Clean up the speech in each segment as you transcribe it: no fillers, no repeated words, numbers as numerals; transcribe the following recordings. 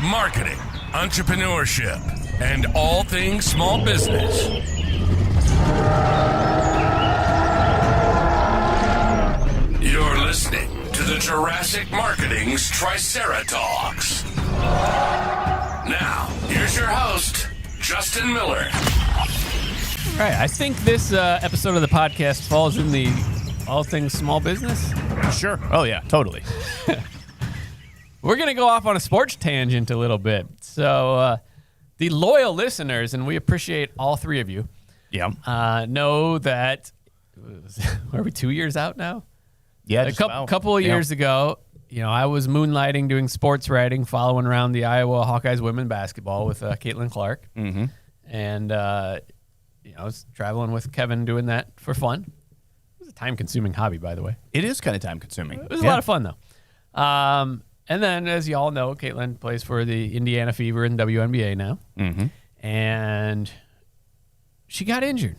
marketing, entrepreneurship, and all things small business. You're listening to the Jurassic Marketing's Triceratops. Now, here's your host, Justin Miller. All right, I think this episode of the podcast falls in the all things small business. Sure. Oh, yeah, totally. We're going to go off on a sports tangent a little bit. So the loyal listeners, and we appreciate all three of you, know that, are we 2 years out now? Yeah, a couple of years ago, I was moonlighting, doing sports writing, following around the Iowa Hawkeyes women basketball with Caitlin Clark. Mm-hmm. And, I was traveling with Kevin doing that for fun. It was a time-consuming hobby, by the way. It is kind of time-consuming. It was a lot of fun, though. And then, as you all know, Caitlin plays for the Indiana Fever in WNBA now. Mm-hmm. And she got injured.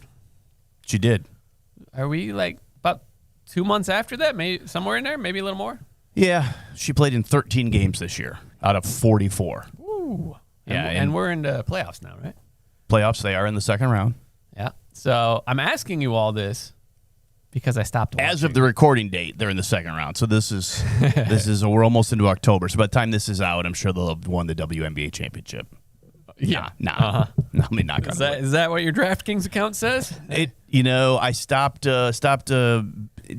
She did. Are we, about 2 months after that? Maybe somewhere in there? Maybe a little more? Yeah, she played in 13 games this year out of 44. Ooh. Yeah, and we're in the playoffs now, right? Playoffs, they are in the second round. Yeah. So I'm asking you all this because I stopped watching. As of the recording date, they're in the second round. So this is we're almost into October. So by the time this is out, I'm sure they'll have won the WNBA championship. Yeah. No, I mean, not gonna. Is that what your DraftKings account says? I stopped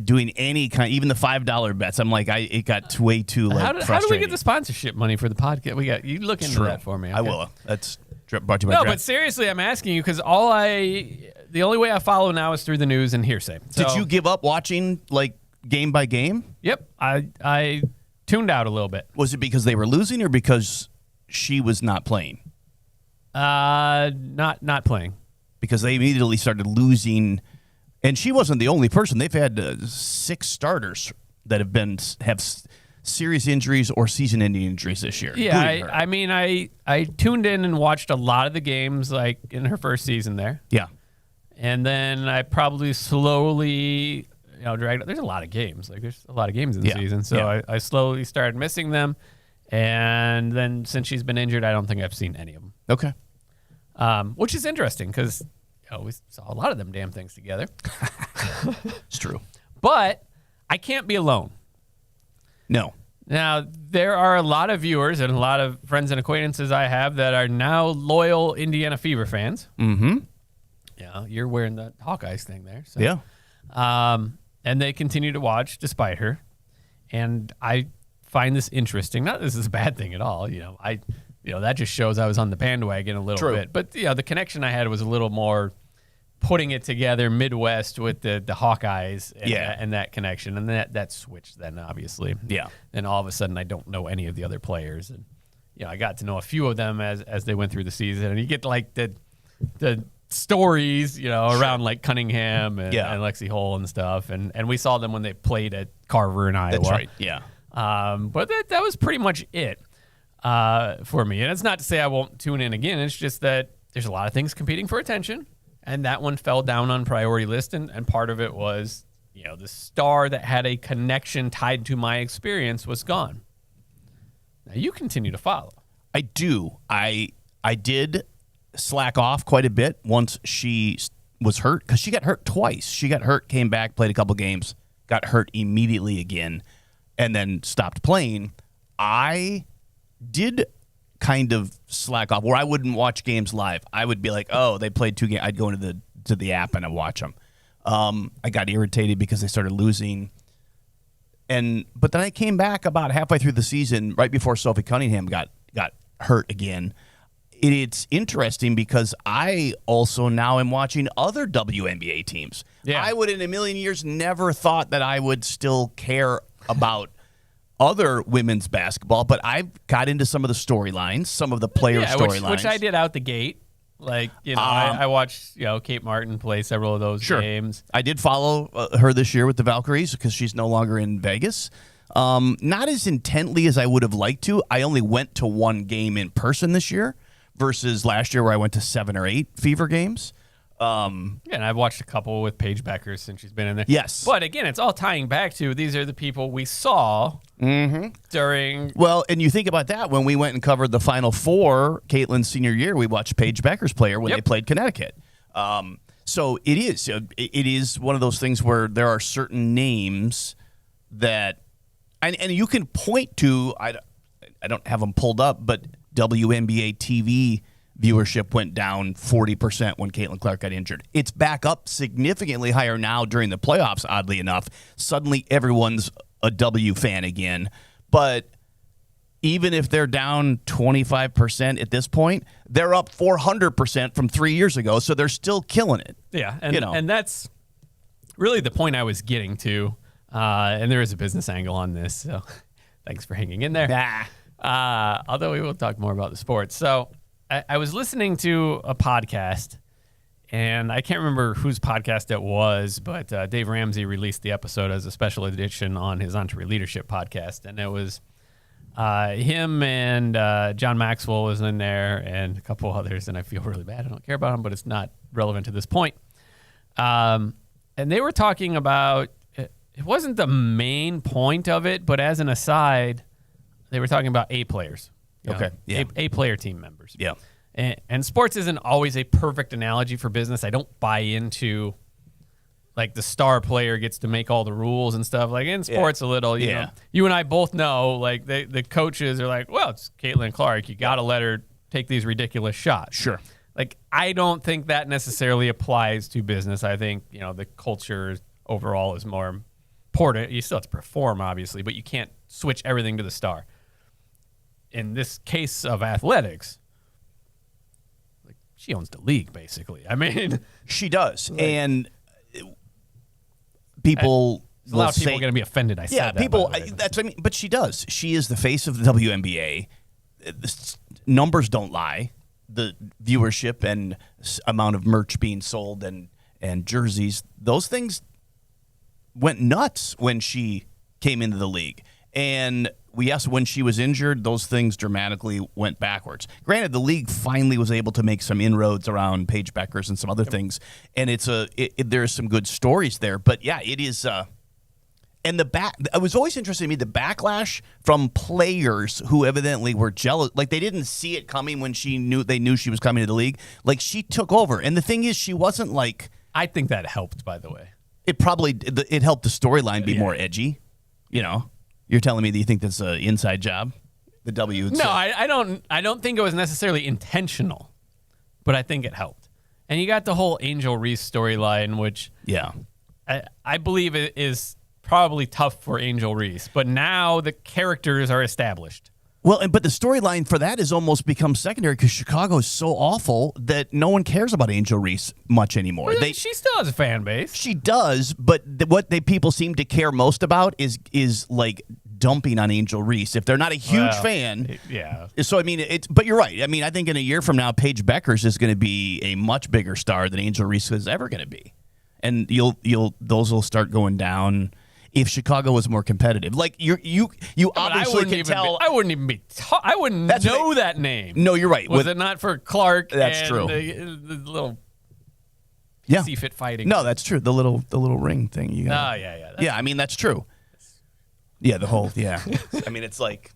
doing any kind, even the $5 bets. I'm like, it got way too frustrating. How do we get the sponsorship money for the podcast? You look into that for me. Okay? I will. That's brought to you by But seriously, I'm asking you because the only way I follow now is through the news and hearsay. So, did you give up watching game by game? Yep, I tuned out a little bit. Was it because they were losing or because she was not playing? Not playing. Because they immediately started losing, and she wasn't the only person. They've had 6 starters that have serious injuries or season-ending injuries this year. Yeah, I tuned in and watched a lot of the games in her first season there. Yeah, and then I probably slowly dragged. There's a lot of games. There's a lot of games in the season, so I slowly started missing them. And then since she's been injured, I don't think I've seen any of them. Okay. Which is interesting because we saw a lot of them damn things together. It's true. But I can't be alone. No. Now, there are a lot of viewers and a lot of friends and acquaintances I have that are now loyal Indiana Fever fans. Mm-hmm. Yeah, you're wearing the Hawkeyes thing there. So. Yeah. And they continue to watch despite her. And I find this interesting. Not that this is a bad thing at all. That just shows I was on the bandwagon a little bit. But the connection I had was a little more putting it together Midwest with the Hawkeyes and that connection. And that switched then, obviously. Yeah. Then all of a sudden I don't know any of the other players. And I got to know a few of them as they went through the season. And you get the stories, around Cunningham and Lexi Hull and stuff. And we saw them when they played at Carver in Iowa. That's right. Yeah. But that was pretty much it for me. And it's not to say I won't tune in again. It's just that there's a lot of things competing for attention. And that one fell down on priority list. And part of it was, the star that had a connection tied to my experience was gone. Now, you continue to follow. I do. I did slack off quite a bit once she was hurt because she got hurt twice. She got hurt, came back, played a couple games, got hurt immediately again, and then stopped playing. I did kind of slack off where I wouldn't watch games live. I would be like, oh, they played 2 games. I'd go into the app and I'd watch them. I got irritated because they started losing. But then I came back about halfway through the season, right before Sophie Cunningham got hurt again. It's interesting because I also now am watching other WNBA teams. Yeah. I would in a million years never thought that I would still care about other women's basketball, but I've got into some of the storylines, some of the player storylines. Which I did out the gate. I watched Kate Martin play several of those games. I did follow her this year with the Valkyries because she's no longer in Vegas. Not as intently as I would have liked to. I only went to 1 game in person this year versus last year where I went to 7 or 8 Fever games. And I've watched a couple with Paige Becker since she's been in there. Yes. But again, it's all tying back to these are the people we saw during. Well, and you think about that when we went and covered the Final Four, Caitlin's senior year, we watched Paige Becker's player when they played Connecticut. So it is one of those things where there are certain names that, and you can point to, I don't have them pulled up, but WNBA TV viewership went down 40% when Caitlin Clark got injured. It's back up significantly higher now during the playoffs, oddly enough. Suddenly everyone's a W fan again. But even if they're down 25% at this point, they're up 400% from 3 years ago, so they're still killing it. Yeah, and that's really the point I was getting to. And there is a business angle on this, so thanks for hanging in there. Although we will talk more about the sports. So I was listening to a podcast, and I can't remember whose podcast it was, but Dave Ramsey released the episode as a special edition on his EntreLeadership podcast, and it was him and John Maxwell was in there and a couple others, and I feel really bad. I don't care about them, but it's not relevant to this point. And they were talking about, it wasn't the main point of it, but as an aside, they were talking about A players. Okay. Yeah. A player team members. Yeah. And sports isn't always a perfect analogy for business. I don't buy into like the star player gets to make all the rules and stuff. Like in sports a little, you know, you and I both know like the coaches are like, well, it's Caitlin Clark. You got to let her take these ridiculous shots. Sure. Like, I don't think that necessarily applies to business. I think, you know, the culture overall is more important. You still have to perform, obviously, but you can't switch everything to the star. In this case of athletics, like she owns the league, basically. I mean, she does, and people. A lot of people are going to be offended. I said that. People. That's what I mean. But she does. She is the face of the WNBA. The numbers don't lie. The viewership and amount of merch being sold and jerseys, those things went nuts when she came into the league. And when she was injured, those things dramatically went backwards. Granted, the league finally was able to make some inroads around Paige Beckers and some other things, and there's some good stories there. But yeah, it is. And it was always interesting to me, the backlash from players who evidently were jealous. Like, they didn't see it coming when they knew she was coming to the league. Like, she took over. And the thing is, she wasn't like... I think that helped, by the way. It helped the storyline be more edgy. You know? You're telling me that you think that's an inside job? The W. No, I don't think it was necessarily intentional, but I think it helped. And you got the whole Angel Reese storyline, which I believe it is probably tough for Angel Reese, but now the characters are established. Well, but the storyline for that has almost become secondary because Chicago is so awful that no one cares about Angel Reese much anymore. Well, she still has a fan base. She does, but what people seem to care most about is like dumping on Angel Reese if they're not a huge fan. Yeah. So I mean, but you're right. I mean, I think in a year from now, Paige Beckers is going to be a much bigger star than Angel Reese is ever going to be, and those will start going down. If Chicago was more competitive, like you obviously can tell. I wouldn't even be. I wouldn't know that name. No, you're right. Was it not for Clark? That's true. The little PC fit fighting. No, that's true. The little ring thing. Yeah. I mean, that's true. Yeah, the whole. Yeah. I mean, it's like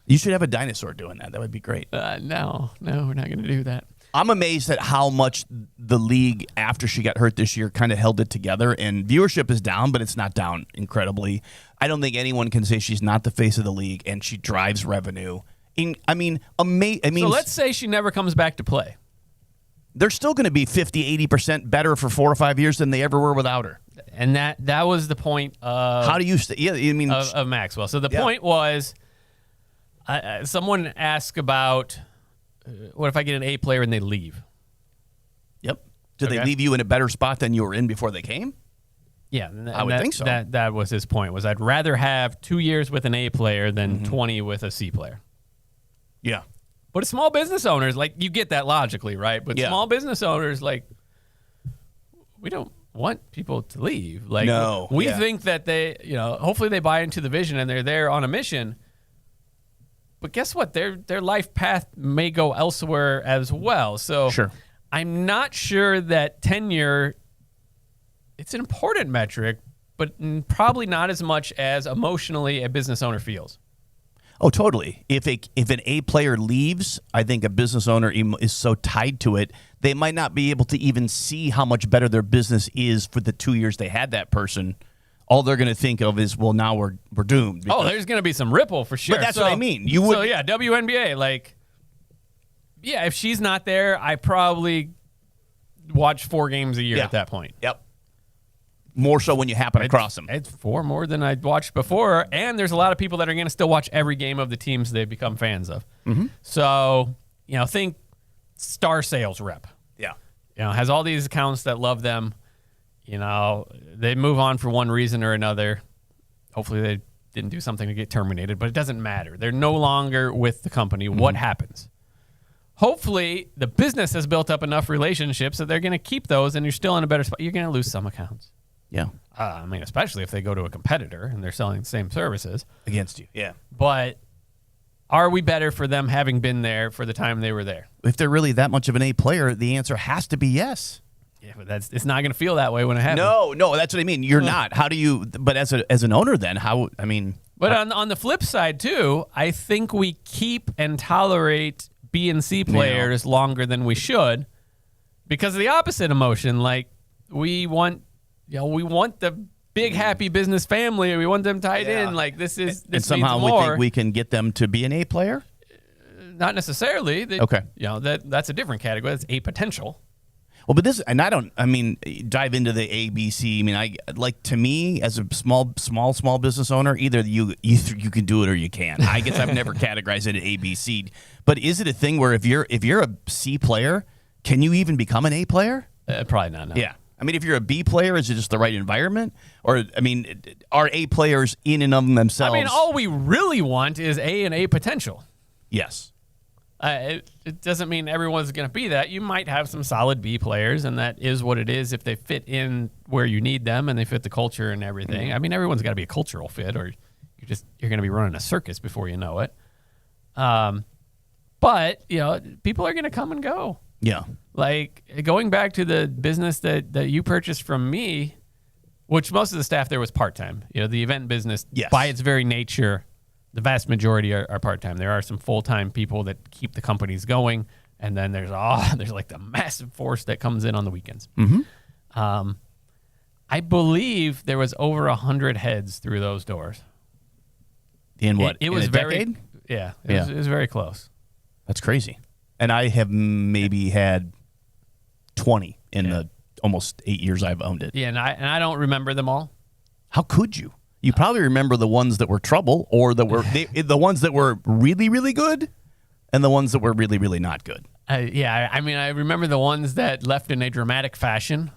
you should have a dinosaur doing that. That would be great. No, we're not going to do that. I'm amazed at how much the league, after she got hurt this year, kind of held it together. And viewership is down, but it's not down incredibly. I don't think anyone can say she's not the face of the league, and she drives revenue. So let's say she never comes back to play. They're still going to be 50, 80% better for 4 or 5 years than they ever were without her. And that was the point of... How do you... of Maxwell. So the point was, someone asked about... what if I get an A player and they leave? Yep. Did they leave you in a better spot than you were in before they came? Yeah. I would think so. That was his point, was I'd rather have 2 years with an A player than 20 with a C player. Yeah. But small business owners, like, you get that logically, right? But small business owners, like, we don't want people to leave. Like, no. We think that they, hopefully they buy into the vision and they're there on a mission. But guess what? Their life path may go elsewhere as well. So sure. I'm not sure that tenure, it's an important metric, but probably not as much as emotionally a business owner feels. Oh, totally. If an A player leaves, I think a business owner is so tied to it, they might not be able to even see how much better their business is for the 2 years they had that person. All they're going to think of is, well, now we're doomed. Oh, there's going to be some ripple for sure. But that's what I mean. You would, so yeah, WNBA, like, yeah, if she's not there, I probably watch 4 games a year at that point. Yep. More so when you happen across them. It's 4 more than I'd watched before, and there's a lot of people that are going to still watch every game of the teams they've become fans of. Mm-hmm. So, think star sales rep. Yeah. Has all these accounts that love them. They move on for one reason or another. Hopefully they didn't do something to get terminated, but it doesn't matter. They're no longer with the company. Mm-hmm. What happens? Hopefully the business has built up enough relationships that they're going to keep those, and you're still in a better spot. You're going to lose some accounts. Yeah. Especially if they go to a competitor and they're selling the same services. Against you. Yeah. But are we better for them having been there for the time they were there? If they're really that much of an A player, the answer has to be yes. Yeah, but it's not going to feel that way when it happens. No, that's what I mean. You're not. How do you? But as an owner, then how? I mean. But on the flip side too, I think we keep and tolerate B and C players longer than we should because of the opposite emotion. Like we want the big happy business family. We want them tied in. Like this and somehow means more. We think we can get them to be an A player. Not necessarily. Okay. That's a different category. That's A potential. Well, but dive into the ABC. To me, as a small business owner, either you can do it or you can't. I guess I've never categorized it at ABC. But is it a thing where if you're a C player, can you even become an A player? Probably not. No. Yeah. If you're a B player, is it just the right environment? Or, are A players in and of themselves? All we really want is A and A potential. Yes. It doesn't mean everyone's going to be that. You might have some solid B players, and that is what it is if they fit in where you need them and they fit the culture and everything. Mm-hmm. Everyone's got to be a cultural fit, or you're going to be running a circus before you know it. But people are going to come and go. Yeah. Like going back to the business that you purchased from me, which most of the staff there was part-time. The event business, by its very nature, the vast majority are part-time. There are some full-time people that keep the companies going, and then there's like the massive force that comes in on the weekends. Mm-hmm. I believe there was over 100 heads through those doors. In what? It was a very decade? Yeah, it was very close. That's crazy. And I have maybe had 20 in the almost 8 years I've owned it. Yeah, and I don't remember them all. How could you? You probably remember the ones that were trouble, or the ones that were really, really good, and the ones that were really, really not good. I remember the ones that left in a dramatic fashion,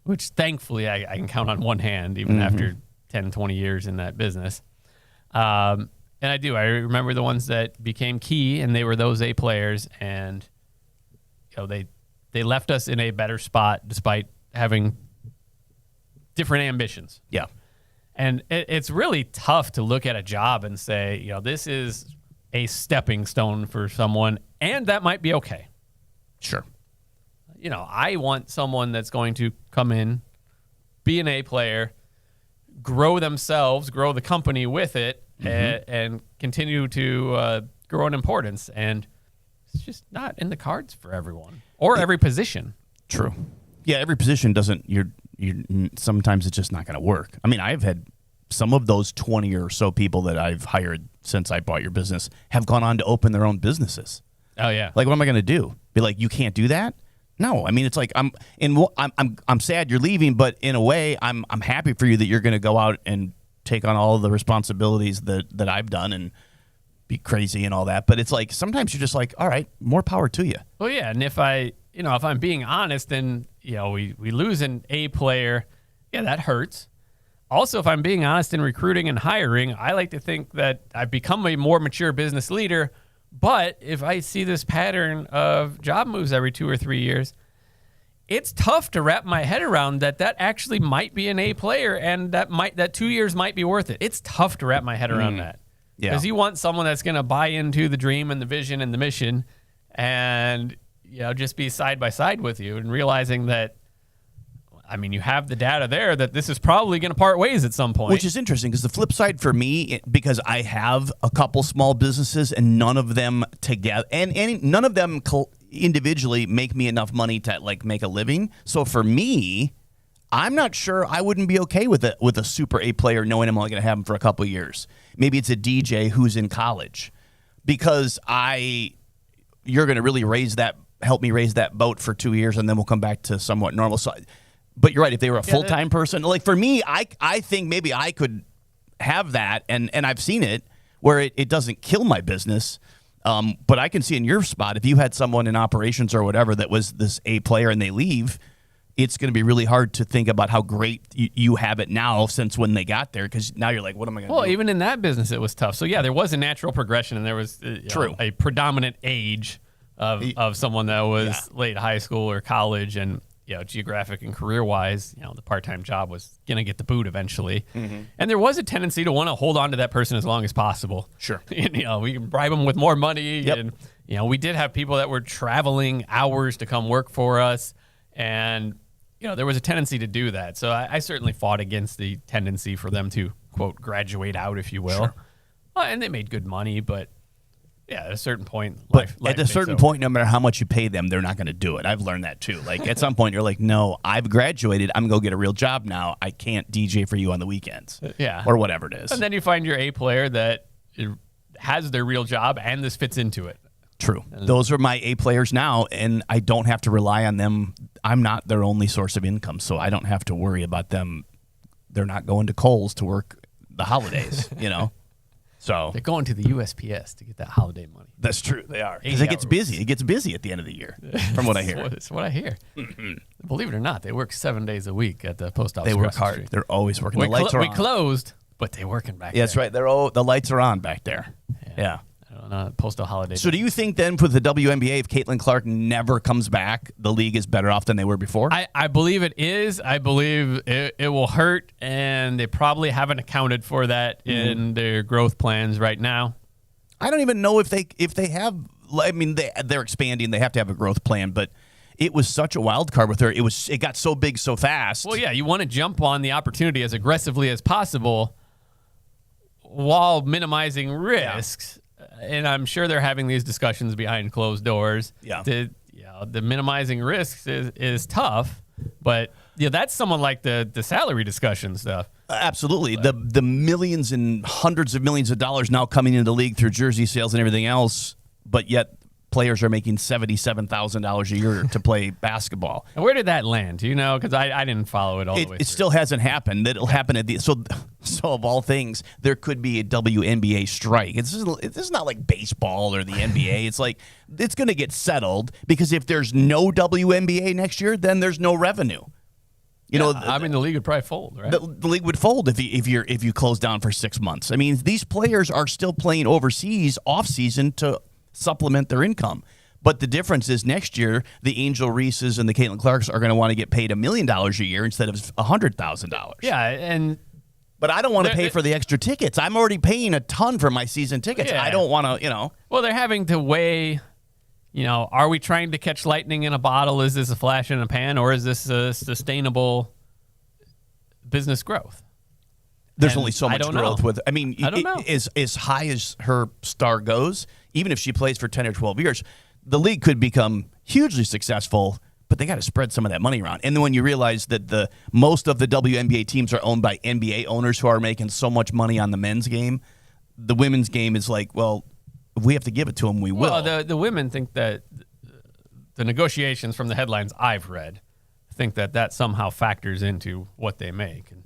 which thankfully I can count on one hand, even after 10, 20 years in that business. And I do. I remember the ones that became key, and they were those A players, and they left us in a better spot despite having different ambitions. Yeah. And it's really tough to look at a job and say, this is a stepping stone for someone, and that might be okay. Sure. I want someone that's going to come in, be an A player, grow themselves, grow the company with it, and continue to grow in importance. And it's just not in the cards for everyone or every position. True. Yeah, every position doesn't. Sometimes it's just not going to work. I've had some of those 20 or so people that I've hired since I bought your business have gone on to open their own businesses. Oh yeah. Like, what am I going to do? Be like, you can't do that? No. It's like I'm sad you're leaving, but in a way, I'm happy for you that you're going to go out and take on all of the responsibilities that I've done and be crazy and all that. But it's like sometimes you're just like, all right, more power to you. Well, yeah, and if I'm being honest, then we lose an A player, yeah, that hurts. Also, if I'm being honest in recruiting and hiring, I like to think that I've become a more mature business leader. But if I see this pattern of job moves every 2 or 3 years, it's tough to wrap my head around that actually might be an A player, and that 2 years might be worth it. It's tough to wrap my head around that. Yeah. Because you want someone that's going to buy into the dream and the vision and the mission, and just be side by side with you and realizing that, I mean, you have the data there that this is probably going to part ways at some point. Which is interesting because the flip side for me, because I have a couple small businesses and none of them together, and none of them individually make me enough money to like make a living. So for me, I'm not sure I wouldn't be okay with a super A player knowing I'm only going to have him for a couple of years. Maybe it's a DJ who's in college because you're going to really help me raise that boat for 2 years and then we'll come back to somewhat normal. So, but you're right. If they were a full-time person, like for me, I think maybe I could have that, and I've seen it where it doesn't kill my business. But I can see in your spot, if you had someone in operations or whatever that was this A player and they leave, it's going to be really hard to think about how great you have it now since when they got there, because now you're like, what am I going to do? Well, even in that business, it was tough. So, yeah, there was a natural progression, and there was a predominant age of someone that was late high school or college, and geographic and career-wise, the part-time job was going to get the boot eventually. Mm-hmm. And there was a tendency to want to hold on to that person as long as possible. Sure. And, we can bribe them with more money. Yep. And, we did have people that were traveling hours to come work for us. And, there was a tendency to do that. So I certainly fought against the tendency for them to, quote, graduate out, if you will. Sure. And they made good money, but... yeah, at a certain point. But at a certain point, no matter how much you pay them, they're not going to do it. I've learned that too. Like at some point, you're like, no, I've graduated. I'm going to go get a real job now. I can't DJ for you on the weekends. Yeah. Or whatever it is. And then you find your A player that has their real job and this fits into it. True. Those are my A players now, and I don't have to rely on them. I'm not their only source of income, so I don't have to worry about them. They're not going to Kohl's to work the holidays, So they're going to the USPS to get that holiday money. That's true. They are. Because it gets busy. It gets busy at the end of the year, from what I hear. That's what I hear. Mm-hmm. Believe it or not, they work 7 days a week at the post office. They work hard. They're always working. The lights are on. We closed, but they're working back there. That's right. The lights are on back there. Yeah. I don't know. Postal holiday. So do you think then for the WNBA, if Caitlin Clark never comes back, the league is better off than they were before? I believe it is. I believe it will hurt, and they probably haven't accounted for that in their growth plans right now. I don't even know if they have. I mean, they're expanding. They have to have a growth plan, but it was such a wild card with her. It got so big so fast. Well, yeah, you want to jump on the opportunity as aggressively as possible while minimizing risks. Yeah. And I'm sure they're having these discussions behind closed doors. Yeah. The minimizing risks is tough, but that's someone like the salary discussion stuff. Absolutely. The millions and hundreds of millions of dollars now coming into the league through jersey sales and everything else, but yet players are making $77,000 a year to play basketball. And where did that land? Do you know? Because I didn't follow it all the way through. It still hasn't happened. It'll happen at the so of all things, there could be a WNBA strike. It's not like baseball or the NBA. It's like it's going to get settled because if there's no WNBA next year, then there's no revenue. The league would probably fold, right? The league would fold if you close down for 6 months. I mean, these players are still playing overseas off season to supplement their income. But the difference is next year, the Angel Reeses and the Caitlin Clarks are going to want to get paid $1 million a year instead of $100,000. Yeah, but I don't want to pay for the extra tickets. I'm already paying a ton for my season tickets. Yeah. I don't want to, Well, they're having to weigh, are we trying to catch lightning in a bottle? Is this a flash in a pan, or is this a sustainable business growth? There's only so much growth with. I mean, I don't know. As high as her star goes, even if she plays for 10 or 12 years, the league could become hugely successful, but they got to spread some of that money around. And then when you realize that most of the WNBA teams are owned by NBA owners who are making so much money on the men's game, the women's game is like, well, if we have to give it to them, we will. Well, the women think that the negotiations from the headlines I've read think that somehow factors into what they make. And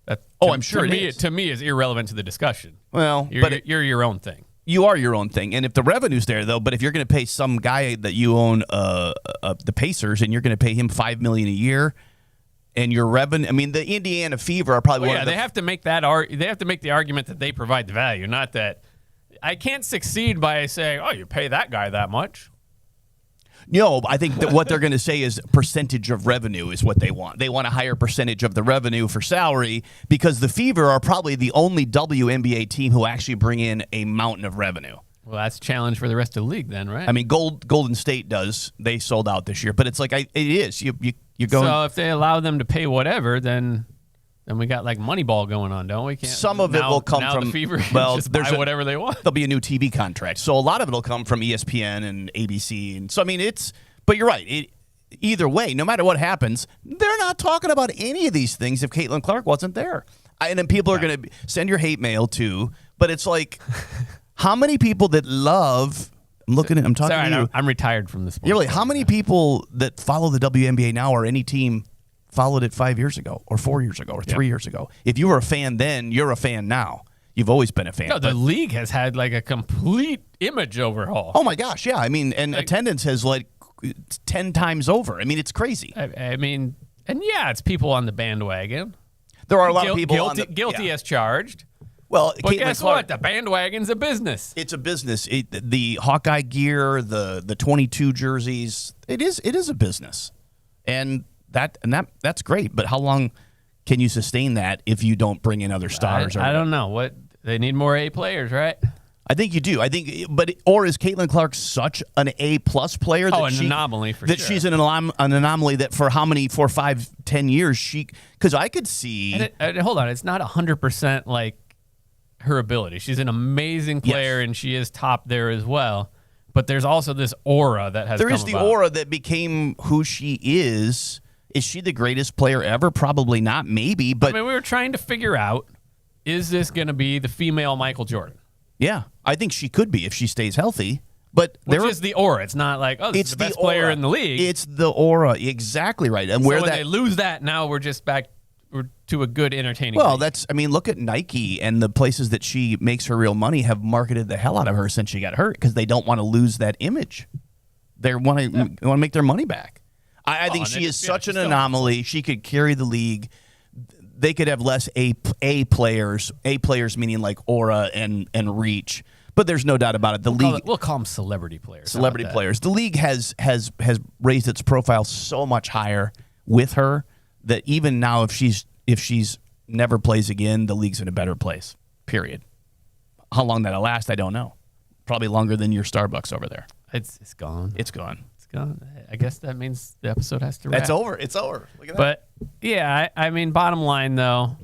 that, I'm sure to me is irrelevant to the discussion. Well, you're your own thing. You are your own thing. And if the revenue's there, though, but if you're going to pay some guy that you own the Pacers and you're going to pay him $5 million a year and your revenue, I mean, the Indiana Fever are probably one of the... they have to make they have to make the argument that they provide the value, not that I can't succeed by saying, oh, you pay that guy that much. No, I think that what they're going to say is percentage of revenue is what they want. They want a higher percentage of the revenue for salary because the Fever are probably the only WNBA team who actually bring in a mountain of revenue. Well, that's a challenge for the rest of the league then, right? I mean, Golden State does. They sold out this year, but it's like it is. You go. So if they allow them to pay whatever, then we got like Moneyball going on, don't we? Some of it will come from the Fever. Well, just buy whatever they want. There'll be a new TV contract, so a lot of it will come from ESPN and ABC, and so I mean it's. But you're right. Either way, no matter what happens, they're not talking about any of these things if Caitlin Clark wasn't there. And then people are going to send your hate mail too. But it's like, how many people that love? I'm talking to you. I'm retired from this. Really, how many people that follow the WNBA now or any team followed it 5 years ago or 4 years ago or 3 years ago? If you were a fan then, you're a fan now. You've always been a fan. No, the league has had like a complete image overhaul. Oh my gosh, yeah. I mean, and attendance has like 10 times over. I mean, it's crazy. I mean, and yeah, it's people on the bandwagon. There are a lot of people guilty as charged. Well, but Caitlin guess Clark, what? The bandwagon's a business. It's a business. The Hawkeye gear, the 22 jerseys, it is a business, and that's great. But how long can you sustain that if you don't bring in other stars? I don't know. What they need more A players, right? I think you do. Or is Caitlin Clark such an A+ player? That anomaly for sure. She's an anomaly that for how many 4, 5, 10 years because I could see. And hold on, it's not 100% like her ability. She's an amazing player, and she is top there as well. But there's also this aura that has. There is the aura that became who she is. Is she the greatest player ever? Probably not. Maybe, but we were trying to figure out: is this going to be the female Michael Jordan? Yeah, I think she could be if she stays healthy. But which is the aura. It's not like, this is the best player in the league. It's the aura. Exactly right. And when they lose that, now we're just back to a good entertaining league. Look at Nike and the places that she makes her real money have marketed the hell out of her since she got hurt because they don't want to lose that image. They want to make their money back. I think she is such an anomaly. She could carry the league. They could have less A players meaning like aura and reach. But there's no doubt about it. We'll call them celebrity players. Celebrity players. The league has raised its profile so much higher with her that even now, if she's never plays again, the league's in a better place. Period. How long that'll last, I don't know. Probably longer than your Starbucks over there. It's gone. It's gone. I guess that means the episode has to wrap. It's over. It's over. Look at that. But yeah, I mean, bottom line though,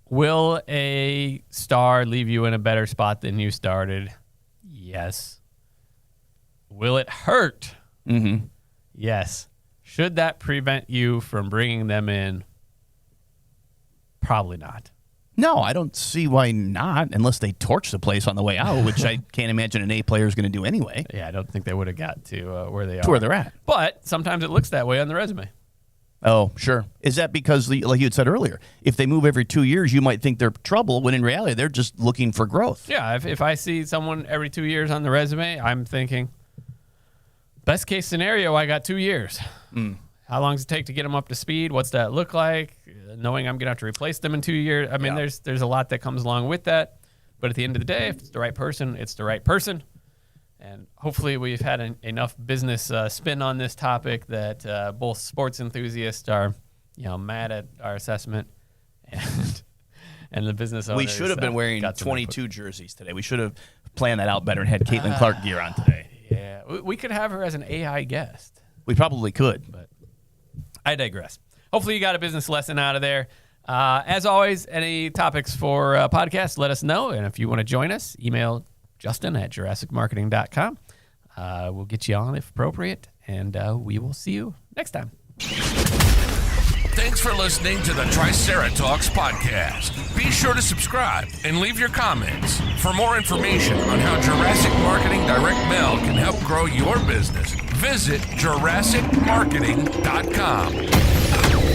will a star leave you in a better spot than you started? Yes. Will it hurt? Mm-hmm. Yes. Should that prevent you from bringing them in? Probably not. No, I don't see why not, unless they torch the place on the way out, which I can't imagine an A player is going to do anyway. Yeah, I don't think they would have got to where they are. To where they're at. But sometimes it looks that way on the resume. Oh, sure. Is that because, like you had said earlier, if they move every 2 years, you might think they're trouble, when in reality, they're just looking for growth. Yeah, if I see someone every 2 years on the resume, I'm thinking, best case scenario, I got 2 years. How long does it take to get them up to speed? What's that look like? Knowing I'm going to have to replace them in 2 years. I mean, there's a lot that comes along with that. But at the end of the day, if it's the right person, it's the right person. And hopefully we've had enough business spin on this topic that both sports enthusiasts are, mad at our assessment, and the business owners. We should have been wearing 22 jerseys today. We should have planned that out better and had Caitlin Clark gear on today. Yeah, we could have her as an AI guest. We probably could, but I digress. Hopefully you got a business lesson out of there. As always, any topics for podcasts, let us know. And if you want to join us, email Justin at JurassicMarketing.com. We'll get you on if appropriate, and we will see you next time. Thanks for listening to the Triceratops podcast. Be sure to subscribe and leave your comments. For more information on how Jurassic Marketing Direct Mail can help grow your business, visit JurassicMarketing.com.